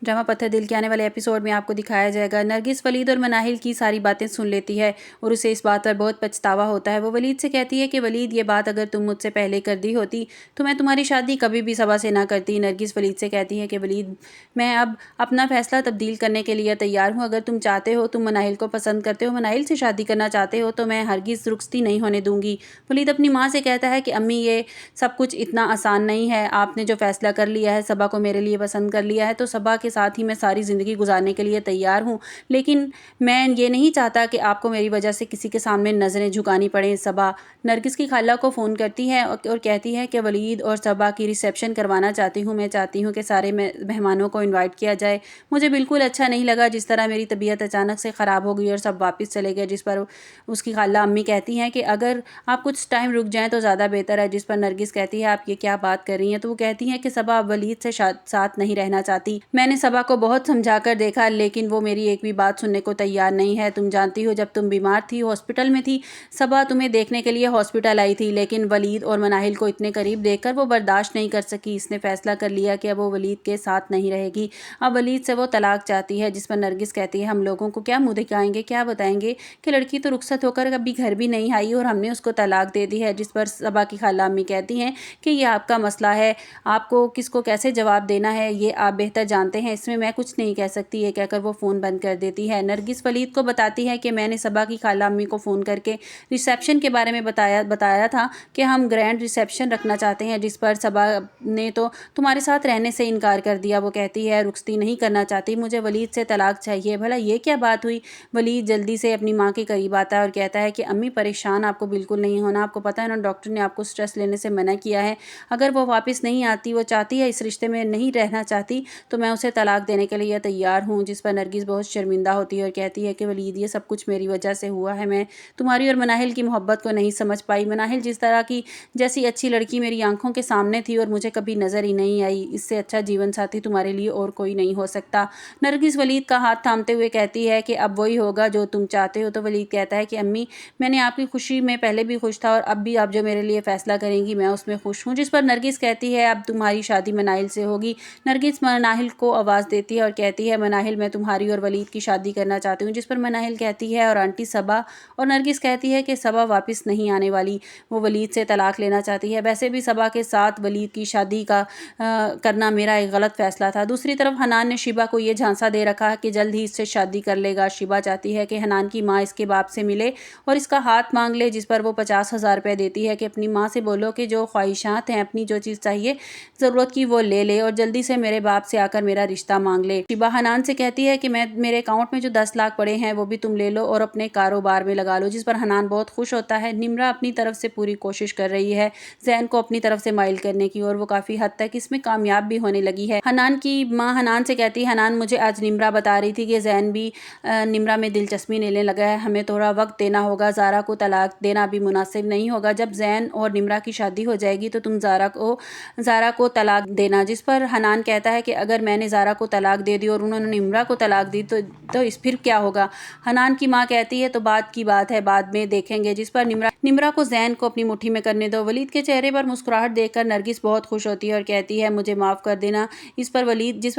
Drama पत्थर दिल के आने वाले एपिसोड में आपको दिखाया जाएगा नरगिस वलीद और मनाहिल की सारी बातें सुन लेती है और उसे इस बात पर बहुत पछतावा होता है। वो वलीद से कहती है कि वलीद, ये बात अगर तुम मुझसे पहले कर दी होती तो मैं तुम्हारी शादी कभी भी सबा से ना करती। नरगिस वलीद से कहती है कि वलीद, मैं अब अपना फैसला तब्दील करने के लिए तैयार हूँ। अगर तुम चाहते हो, तुम मनाहिल को पसंद करते हो, मनाहिल से शादी करना चाहते हो, तो मैं हरगिज़ रुखसती नहीं होने दूंगी। वलीद अपनी माँ से कहता है कि अम्मी, ये सब कुछ इतना आसान नहीं है। आपने जो फैसला कर लिया है, सबा को मेरे लिए पसंद कर लिया है, तो सबा के साथ ही मैं सारी ज़िंदगी गुजारने के लिए तैयार हूँ। लेकिन मैं ये नहीं चाहता कि आपको मेरी वजह से किसी के सामने नज़रें झुकानी पड़ें। सबा नरगिस की खाला को फ़ोन करती है और कहती है कि वलीद और सबा की रिसेप्शन करवाना चाहती हूँ। मैं चाहती हूँ कि सारे मेहमानों को इन्वाइट किया जाए। मुझे बिल्कुल अच्छा नहीं लगा जिस तरह मेरी तबीयत अचानक से ख़राब हो गई और सब वापस चले गए। जिस पर उसकी खाला अम्मी कहती हैं कि अगर आप कुछ टाइम रुक जाएँ तो ज़्यादा बेहतर है। जिस पर नरगिस कहती है, आप ये क्या बात कर रही हैं? तो वो कहती हैं कि सबा वलीद से साथ नहीं रहना चाहती। मैंने सबा को बहुत समझा कर देखा, लेकिन वो मेरी एक भी बात सुनने को तैयार नहीं है। तुम जानती हो, जब तुम बीमार थी, हॉस्पिटल में थी, सबा तुम्हें देखने के लिए हॉस्पिटल आई थी, लेकिन वलीद और मनाहिल को इतने करीब देखकर वो बर्दाश्त नहीं कर सकी। इसने फैसला कर लिया कि अब वो वलीद के साथ नहीं रहेगी। अब वलीद से वो तलाक चाहती है। जिस पर नरगिस कहती है, हम लोगों को क्या मुँह दिखाएंगे, क्या बताएंगे कि लड़की तो रुखसत होकर कभी घर भी नहीं आई और हमने उसको तलाक दे दी है। जिस पर सबा की खाला अम्मी कहती हैं कि ये आपका मसला है, आपको किसको कैसे जवाब देना है ये आप बेहतर जानते हैं, इसमें मैं कुछ नहीं कह सकती। ये कहकर वो फ़ोन बंद कर देती है। नरगिस वलीद को बताती है कि मैंने सबा की खाला अम्मी को फ़ोन करके रिसेप्शन के बारे में बताया था कि हम ग्रैंड रिसेप्शन रखना चाहते हैं। जिस पर सबा ने तो तुम्हारे साथ रहने से इनकार कर दिया। वो कहती है, रुखसती नहीं करना चाहती, मुझे वलीद से तलाक चाहिए। भला ये क्या बात हुई? वलीद जल्दी से अपनी माँ के करीब आता है और कहता है कि अम्मी, परेशान आपको बिल्कुल नहीं होना। आपको पता है ना, डॉक्टर ने आपको स्ट्रेस लेने से मना किया है। अगर वो वापस नहीं आती, वो चाहती है इस रिश्ते में नहीं रहना चाहती, तो मैं उसे तलाक देने के लिए तैयार हूँ। जिस पर नरगिस बहुत शर्मिंदा होती है और कहती है कि वलीद, ये सब कुछ मेरी वजह से हुआ है। मैं तुम्हारी और मनाहिल की मोहब्बत को नहीं समझ पाई। मनाहिल जिस तरह की जैसी अच्छी लड़की मेरी आंखों के सामने थी और मुझे कभी नज़र ही नहीं आई। इससे अच्छा जीवन साथी तुम्हारे लिए और कोई नहीं हो सकता। नरगिस वलीद का हाथ थामते हुए कहती है कि अब वही होगा जो तुम चाहते हो। तो वलीद कहता है कि अम्मी, मैंने आपकी खुशी में पहले भी खुश था और अब भी आप जो मेरे लिए फ़ैसला करेंगी मैं उसमें खुश हूँ। जिस पर नरगिस कहती है, अब तुम्हारी शादी मनाहिल से होगी। नरगिस मनाहिल को आवाज़ देती है और कहती है, मनाहिल, मैं तुम्हारी और वलीद की शादी करना चाहती हूँ। जिस पर मनाहिल कहती है, और आंटी सबा? और नरगिस कहती है कि सबा वापस नहीं आने वाली, वो वलीद से तलाक लेना चाहती है। वैसे भी सबा के साथ वलीद की शादी करना मेरा एक गलत फ़ैसला था। दूसरी तरफ हनान ने शिबा को ये झांसा दे रखा है कि जल्द ही इससे शादी कर लेगा। शिबा चाहती है कि हनान की माँ इसके बाप से मिले और इसका हाथ मांग ले। जिस पर वो 50,000 रुपये देती है कि अपनी माँ से बोलो कि जो ख्वाहिशात हैं, अपनी जो चीज़ चाहिए ज़रूरत की, वो ले ले और जल्दी से मेरे बाप से आकर मेरा रिश्ता मांग ले। शिबा हनान से कहती है कि मेरे अकाउंट में जो 10 लाख पड़े हैं वो भी तुम ले लो और अपने कारोबार में लगा लो। जिस पर हनान बहुत खुश होता है। निम्रा अपनी तरफ से पूरी कोशिश कर रही है जैन को अपनी तरफ से माइल करने की, और वो काफ़ी हद तक इसमें कामयाब भी होने लगी है। हनान की माँ हनान से कहती है, हनान, मुझे आज निम्रा बता रही थी कि जैन भी निम्रा में दिलचस्पी लेने लगा है, हमें थोड़ा वक्त देना होगा। ज़ारा को तलाक देना अभी मुनासिब नहीं होगा। जब जैन और निम्रा की शादी हो जाएगी तो तुम ज़ारा को तलाक देना। जिस पर हनान कहता है कि अगर मैंने ज़ारा को तलाक दे दी और उन्होंने निम्रा को तलाक दी तो इस फिर क्या होगा? हनान की माँ कहती है, तो बात की बात है, बाद में देखेंगे। जिस पर निम्रा को जैन को अपनी मुट्ठी में करने दो। वलीद के चेहरे पर मुस्कुराहट देखकर नरगिस बहुत खुश होती है और कहती है, मुझे माफ़ कर देना। जिस पर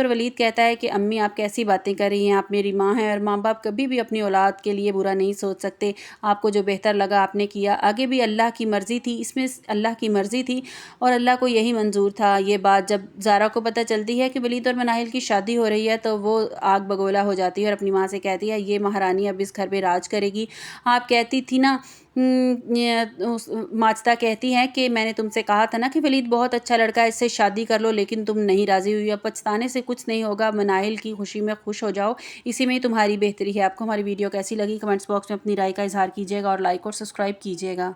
वलीद कहता है कि अम्मी, आप कैसी बातें कर रही हैं? आप मेरी माँ हैं और माँ बाप कभी भी अपनी औलाद के लिए बुरा नहीं सोच सकते। आपको जो बेहतर लगा आपने किया। आगे भी अल्लाह की मर्ज़ी थी, इसमें अल्लाह की मर्ज़ी थी और अल्लाह को यही मंजूर था। ये बात जब ज़ारा को पता चलती है कि वलीद और मनाहिल की शादी हो रही है तो वो आग बगोला हो जाती है और अपनी माँ से कहती है, ये महारानी अब इस घर पे राज करेगी। आप कहती थी ना, माजदा कहती हैं कि मैंने तुमसे कहा था ना कि वलीद बहुत अच्छा लड़का है, इससे शादी कर लो, लेकिन तुम नहीं राज़ी हुई। अब पछताने से कुछ नहीं होगा, मनाहिल की खुशी में खुश हो जाओ, इसी में ही तुम्हारी बेहतरी है। आपको हमारी वीडियो कैसी लगी कमेंट्स बॉक्स में अपनी राय का इजहार कीजिएगा और लाइक और सब्सक्राइब कीजिएगा।